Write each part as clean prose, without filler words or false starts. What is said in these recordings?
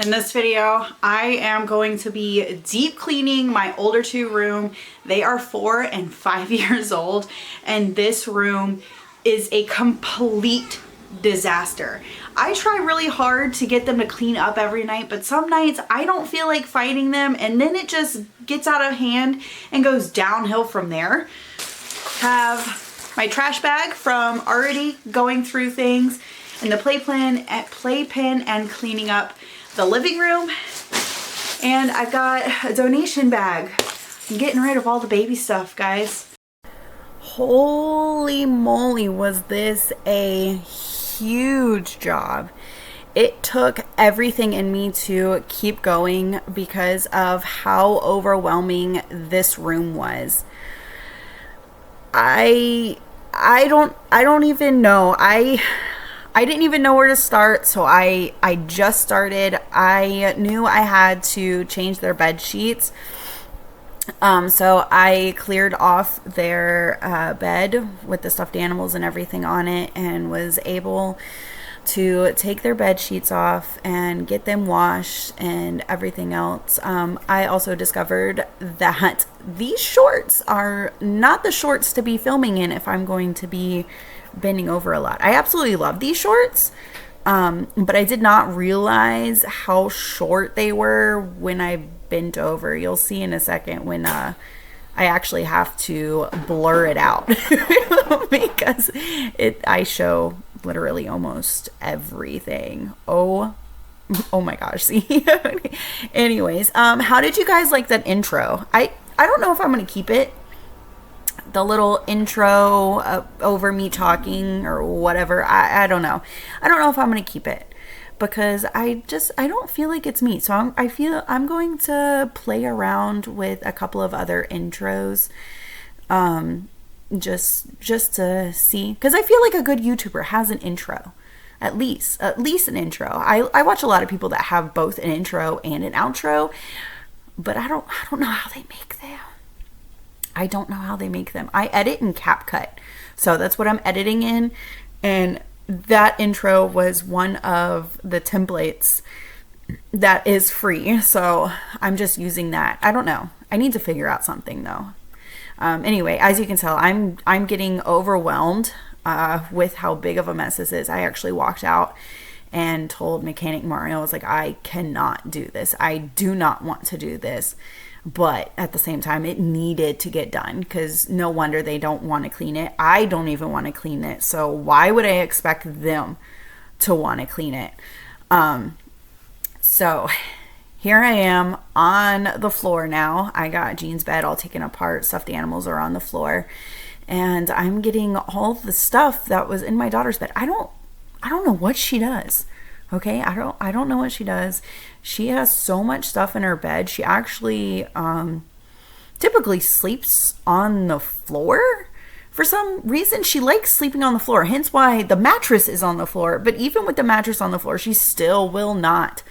In this video, I am going to be deep cleaning my older two room. They are 4 and 5 years old, and this room is a complete disaster. I try really hard to get them to clean up every night, but some nights I don't feel like fighting them, and then it just gets out of hand and goes downhill from there. Have my trash bag from already going through things, and the playpen and cleaning up the living room, and I've got a donation bag. I'm getting rid of all the baby stuff, guys. Holy moly, was this a huge job. It took everything in me to keep going because of how overwhelming this room was. I don't even know. I didn't even know where to start, so I just started. I knew I had to change their bed sheets. So I cleared off their bed with the stuffed animals and everything on it, and was able to take their bed sheets off and get them washed and everything else. I also discovered that these shorts are not the shorts to be filming in if I'm going to be bending over a lot. I absolutely love these shorts, but I did not realize how short they were when I bent over. You'll see in a second when I actually have to blur it out because I show literally almost everything. Oh my gosh. See. Anyways, how did you guys like that intro? I don't know if I'm gonna keep it, the little intro over me talking or whatever. I don't know. I don't know if I'm gonna keep it because I don't feel like it's me. So I feel I'm going to play around with a couple of other intros, just to see, because I feel like a good YouTuber has an intro, at least an intro. I watch a lot of people that have both an intro and an outro, but I don't know how they make them. I don't know how they make them. I edit in CapCut, so that's what I'm editing in, and that intro was one of the templates that is free, so I'm just using that. I don't know. I need to figure out something though. Anyway, as you can tell, I'm getting overwhelmed with how big of a mess this is. I actually walked out and told Mechanic Mario, I was like, I cannot do this. I do not want to do this. But at the same time, it needed to get done because no wonder they don't want to clean it. I don't even want to clean it. So why would I expect them to want to clean it? So here I am on the floor now. I got Jean's bed all taken apart. Stuffed animals are on the floor. And I'm getting all the stuff that was in my daughter's bed. I don't know what she does. Okay, I don't know what she does. She has so much stuff in her bed. She actually typically sleeps on the floor. For some reason, she likes sleeping on the floor, hence why the mattress is on the floor. But even with the mattress on the floor, she still will not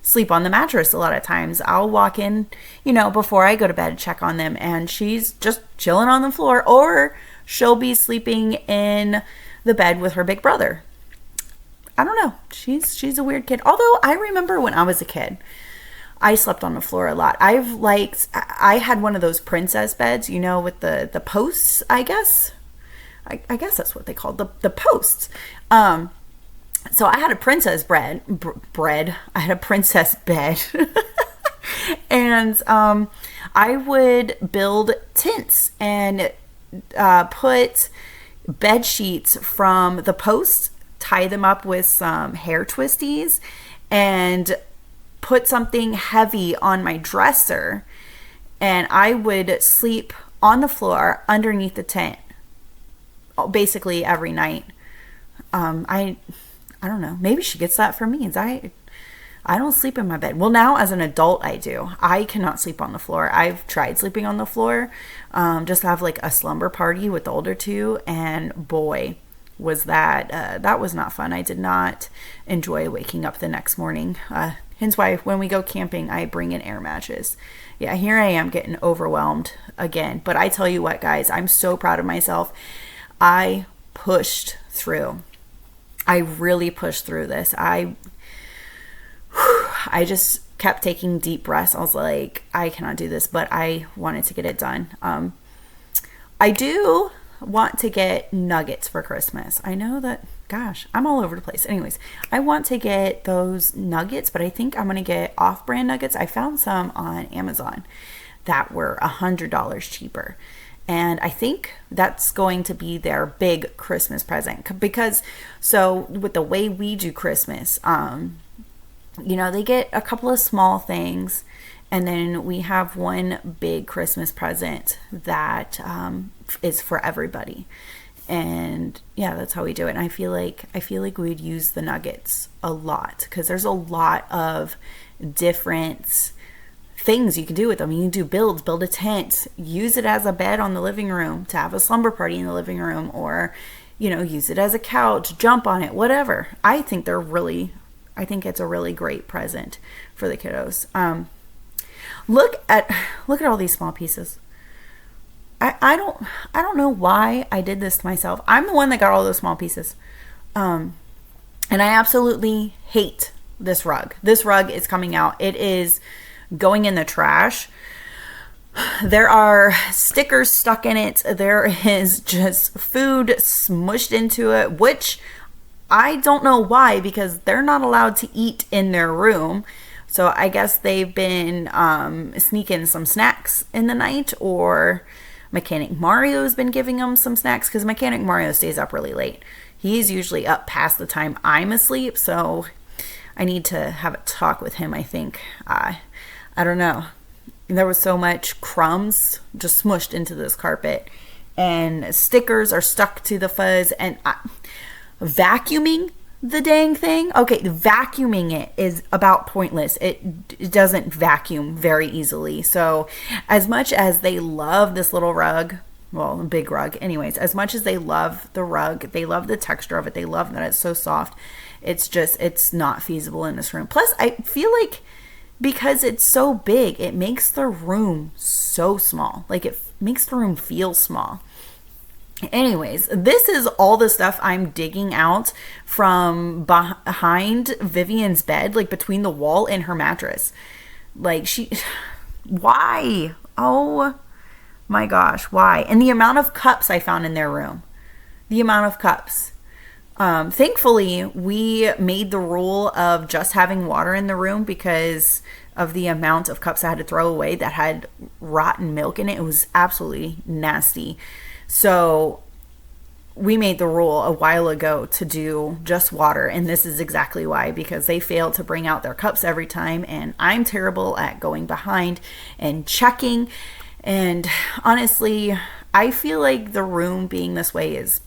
sleep on the mattress. A lot of times I'll walk in, before I go to bed, check on them, and she's just chilling on the floor, or she'll be sleeping in the bed with her big brother. I don't know. She's a weird kid. Although I remember when I was a kid, I slept on the floor a lot. I had one of those princess beds, with the posts, I guess. I guess that's what they called the posts. So I had a princess bread. I had a princess bed. And I would build tents and put bed sheets from the posts, tie them up with some hair twisties, and put something heavy on my dresser, and I would sleep on the floor underneath the tent basically every night. I don't know, maybe she gets that from me. I don't sleep in my bed. Well, now as an adult I do. I cannot sleep on the floor. I've tried sleeping on the floor, just have like a slumber party with the older two, and boy, was that was not fun. I did not enjoy waking up the next morning. Hence why when we go camping, I bring in air matches. Yeah, here I am getting overwhelmed again. But I tell you what, guys, I'm so proud of myself. I pushed through. I really pushed through this. I I just kept taking deep breaths. I was like, I cannot do this, but I wanted to get it done. I do want to get nuggets for Christmas. I know that, gosh, I'm all over the place. Anyways, I want to get those nuggets, but I think I'm going to get off-brand nuggets. I found some on Amazon that were $100 cheaper. And I think that's going to be their big Christmas present. Because, so with the way we do Christmas, they get a couple of small things, and then we have one big Christmas present that is for everybody. And yeah, that's how we do it. And I feel like we'd use the nuggets a lot, because there's a lot of different things you can do with them. You can do build a tent, use it as a bed on the living room to have a slumber party in the living room, or use it as a couch, jump on it, whatever. I think it's a really great present for the kiddos. Look at all these small pieces. I don't know why I did this to myself. I'm the one that got all those small pieces. And I absolutely hate this rug. This rug is coming out. It is going in the trash. There are stickers stuck in it. There is just food smushed into it, which I don't know why, because they're not allowed to eat in their room. So I guess they've been sneaking some snacks in the night, or Mechanic Mario's been giving them some snacks, because Mechanic Mario stays up really late. He's usually up past the time I'm asleep, so I need to have a talk with him, I think. I don't know. There was so much crumbs just smushed into this carpet, and stickers are stuck to the fuzz, and vacuuming the dang thing. Okay, vacuuming it is about pointless. It doesn't vacuum very easily. So as much as they love this little rug, well, big rug anyways, as much as they love the rug, they love the texture of it, they love that it's so soft, it's not feasible in this room. Plus, I feel like because it's so big, it makes the room so small. Like, it makes the room feel small. Anyways, this is all the stuff I'm digging out from behind Vivian's bed, like between the wall and her mattress. Like, why? Oh my gosh, why? And the amount of cups I found in their room. The amount of cups. Thankfully, we made the rule of just having water in the room because of the amount of cups I had to throw away that had rotten milk in it. It was absolutely nasty. So we made the rule a while ago to do just water, and this is exactly why, because they fail to bring out their cups every time, and I'm terrible at going behind and checking. And honestly, I feel like the room being this way is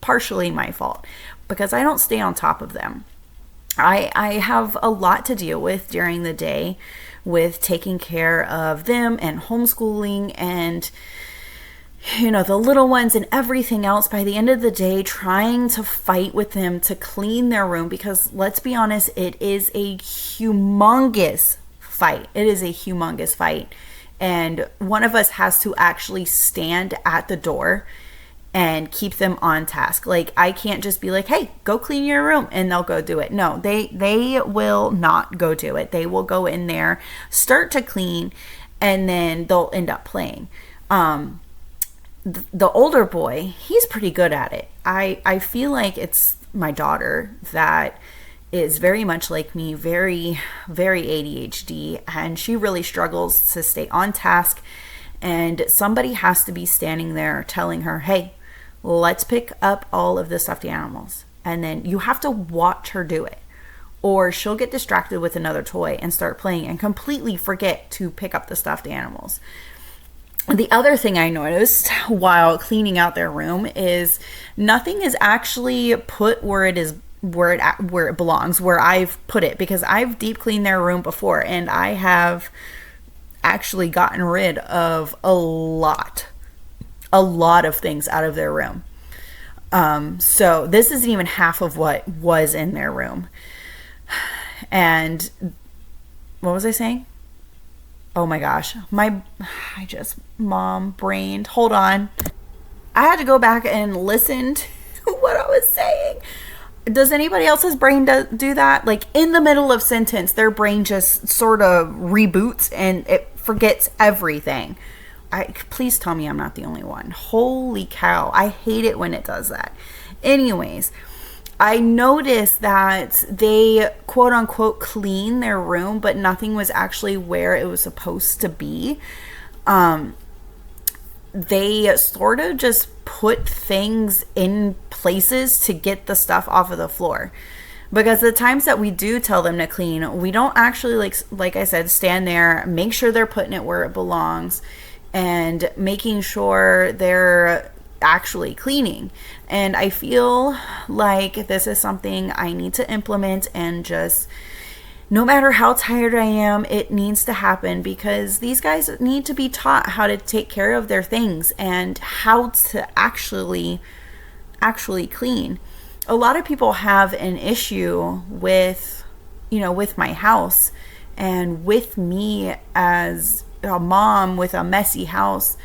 partially my fault, because I don't stay on top of them. I have a lot to deal with during the day with taking care of them and homeschooling and the little ones and everything else. By the end of the day, trying to fight with them to clean their room, because let's be honest, it is a humongous fight. It is a humongous fight. And one of us has to actually stand at the door and keep them on task. Like, I can't just be like, hey, go clean your room, and they'll go do it. No, they will not go do it. They will go in there, start to clean, and then they'll end up playing. The older boy, he's pretty good at it. I feel like it's my daughter that is very much like me, very, very ADHD, and she really struggles to stay on task, and somebody has to be standing there telling her, hey, let's pick up all of the stuffed animals. And then you have to watch her do it, or she'll get distracted with another toy and start playing and completely forget to pick up the stuffed animals. The other thing I noticed while cleaning out their room is nothing is actually put where it belongs, where I've put it, because I've deep cleaned their room before, and I have actually gotten rid of a lot of things out of their room. So this isn't even half of what was in their room. And what was I saying? Oh my gosh, I just mom-brained. Hold on. I had to go back and listen to what I was saying. Does anybody else's brain do that? Like in the middle of sentence, their brain just sort of reboots and it forgets everything. Please tell me I'm not the only one. Holy cow. I hate it when it does that. Anyways, I noticed that they quote unquote clean their room, but nothing was actually where it was supposed to be. They sort of just put things in places to get the stuff off of the floor. Because the times that we do tell them to clean, we don't actually, like I said, stand there, make sure they're putting it where it belongs, and making sure they're actually cleaning. And I feel like this is something I need to implement, and just no matter how tired I am, it needs to happen, because these guys need to be taught how to take care of their things and how to actually clean. A lot of people have an issue with, with my house and with me as a mom with a messy house.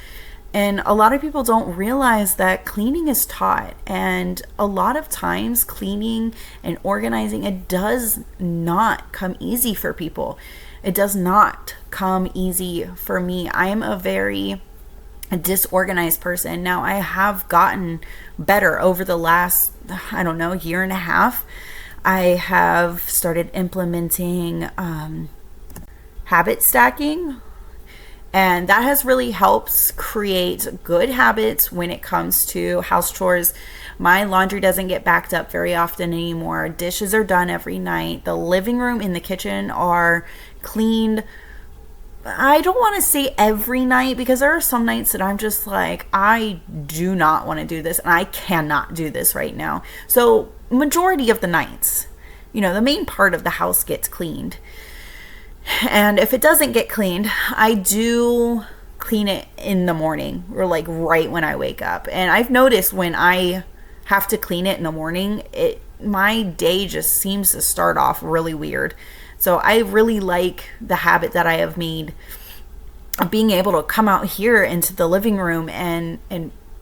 And a lot of people don't realize that cleaning is taught. And a lot of times cleaning and organizing, it does not come easy for people. It does not come easy for me. I am a very disorganized person. Now, I have gotten better over the last, year and a half. I have started implementing habit stacking. And that has really helped create good habits when it comes to house chores. My laundry doesn't get backed up very often anymore. Dishes are done every night. The living room and the kitchen are cleaned. I don't want to say every night, because there are some nights that I'm just like, I do not want to do this and I cannot do this right now. So majority of the nights, the main part of the house gets cleaned. And if it doesn't get cleaned, I do clean it in the morning, or like right when I wake up. And I've noticed when I have to clean it in the morning, my day just seems to start off really weird. So I really like the habit that I have made of being able to come out here into the living room and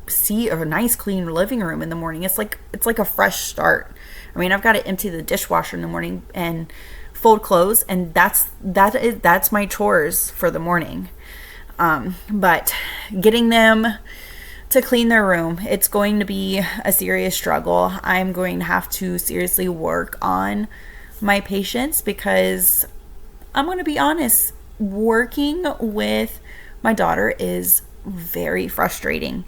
see a nice clean living room in the morning. It's like a fresh start. I mean, I've got to empty the dishwasher in the morning and fold clothes, and that's my chores for the morning. But getting them to clean their room, it's going to be a serious struggle. I'm going to have to seriously work on my patience, because I'm going to be honest, working with my daughter is very frustrating.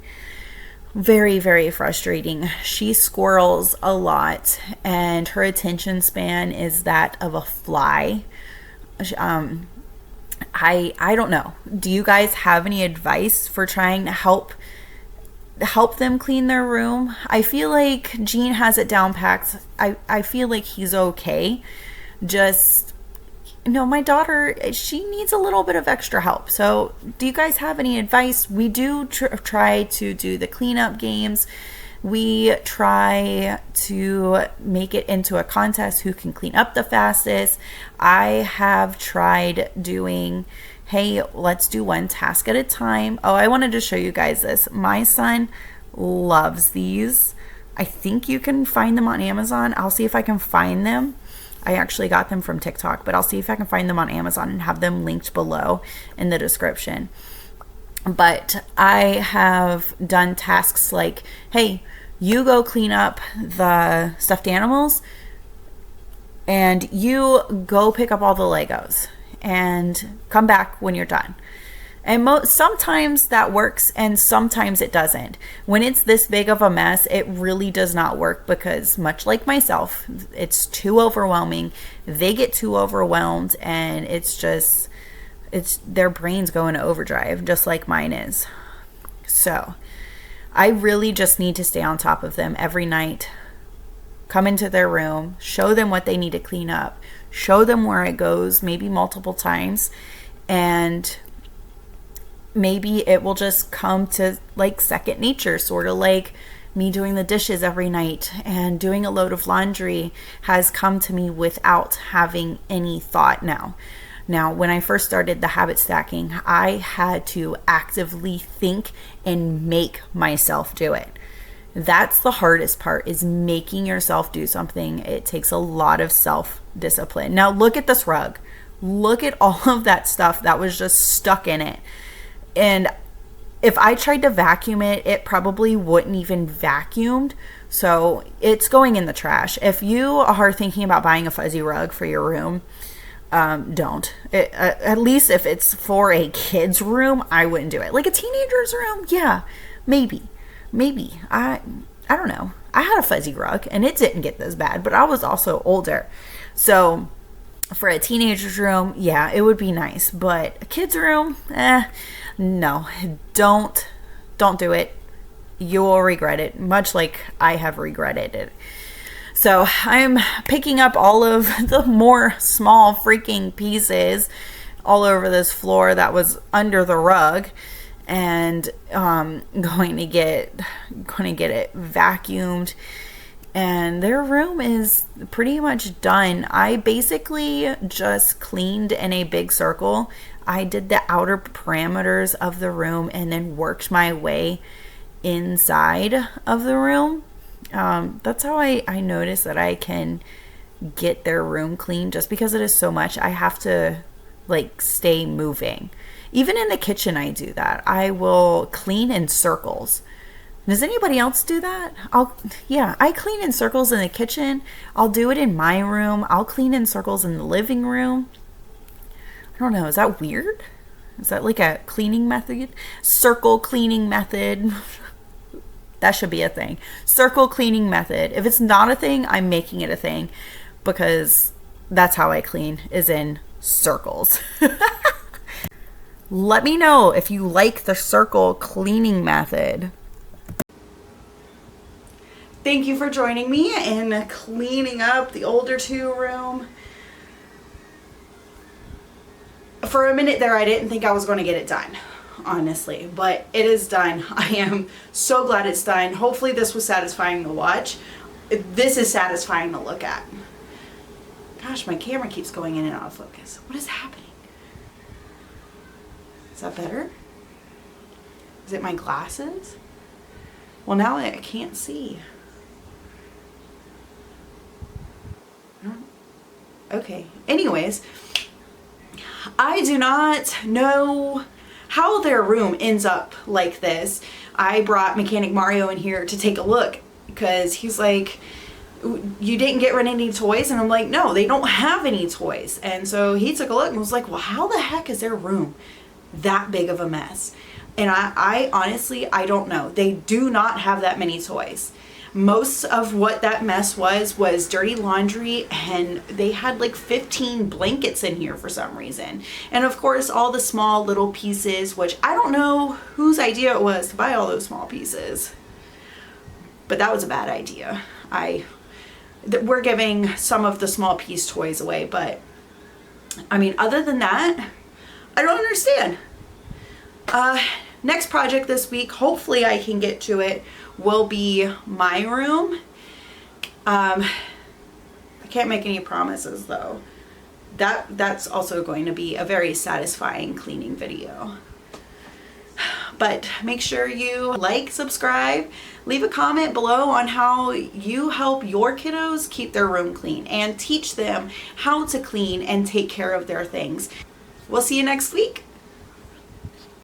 Very, very frustrating. She squirrels a lot, and her attention span is that of a fly. I don't know. Do you guys have any advice for trying to help them clean their room? I feel like Gene has it down packed. I feel like he's okay. Just, my daughter, she needs a little bit of extra help. So do you guys have any advice? We do try to do the cleanup games. We try to make it into a contest who can clean up the fastest. I have tried doing, hey, let's do one task at a time. Oh, I wanted to show you guys this. My son loves these. I think you can find them on Amazon. I'll see if I can find them. I actually got them from TikTok, but I'll see if I can find them on Amazon and have them linked below in the description. But I have done tasks like, hey, you go clean up the stuffed animals, and you go pick up all the Legos and come back when you're done. And sometimes that works and sometimes it doesn't. When it's this big of a mess, it really does not work, because much like myself, it's too overwhelming. They get too overwhelmed, and it's their brains go into overdrive, just like mine is. So I really just need to stay on top of them every night. Come into their room, show them what they need to clean up, show them where it goes, maybe multiple times, and maybe it will just come to like second nature, sort of like me doing the dishes every night and doing a load of laundry has come to me without having any thought now. Now, when I first started the habit stacking, I had to actively think and make myself do it. That's the hardest part, is making yourself do something. It takes a lot of self-discipline. Now look at this rug. Look at all of that stuff that was just stuck in it. And if I tried to vacuum it, it probably wouldn't even vacuumed. So it's going in the trash. If you are thinking about buying a fuzzy rug for your room, don't. At least if it's for a kid's room, I wouldn't do it. Like a teenager's room, yeah, maybe. I don't know. I had a fuzzy rug and it didn't get this bad, but I was also older. So for a teenager's room, yeah, it would be nice. But a kid's room, no, don't do it. You will regret it, much like I have regretted it. So I'm picking up all of the more small freaking pieces all over this floor that was under the rug, and going to get it vacuumed. And their room is pretty much done. I basically just cleaned in a big circle. I did the outer parameters of the room and then worked my way inside of the room. That's how I notice that I can get their room clean. Just because it is so much, I have to like stay moving. Even in the kitchen, I do that. I will clean in circles. Does anybody else do that? I clean in circles in the kitchen. I'll do it in my room. I'll clean in circles in the living room. I don't know. Is that weird? Is that like a cleaning method? Circle cleaning method. That should be a thing. Circle cleaning method. If it's not a thing, I'm making it a thing, because that's how I clean, is in circles. Let me know if you like the circle cleaning method. Thank you for joining me in cleaning up the older two room. For a minute there, I didn't think I was going to get it done, honestly, but it is done. I am so glad it's done. Hopefully this was satisfying to watch. This is satisfying to look at. Gosh, my camera keeps going in and out of focus. What is happening? Is that better? Is it my glasses? Well, now I can't see. Okay, anyways, I do not know how their room ends up like this. I brought Mechanic Mario in here to take a look, because he's like, you didn't get rid of any toys? And I'm like, no, they don't have any toys. And so he took a look and was like, well, how the heck is their room that big of a mess? And I honestly, I don't know. They do not have that many toys. Most of what that mess was dirty laundry, and they had like 15 blankets in here for some reason. And of course, all the small little pieces, which I don't know whose idea it was to buy all those small pieces. But that was a bad idea. We're giving some of the small piece toys away, but I mean, other than that, I don't understand. Next project this week, hopefully I can get to it, will be my room. I can't make any promises though. That's also going to be a very satisfying cleaning video. But make sure you like, subscribe, leave a comment below on how you help your kiddos keep their room clean and teach them how to clean and take care of their things. We'll see you next week.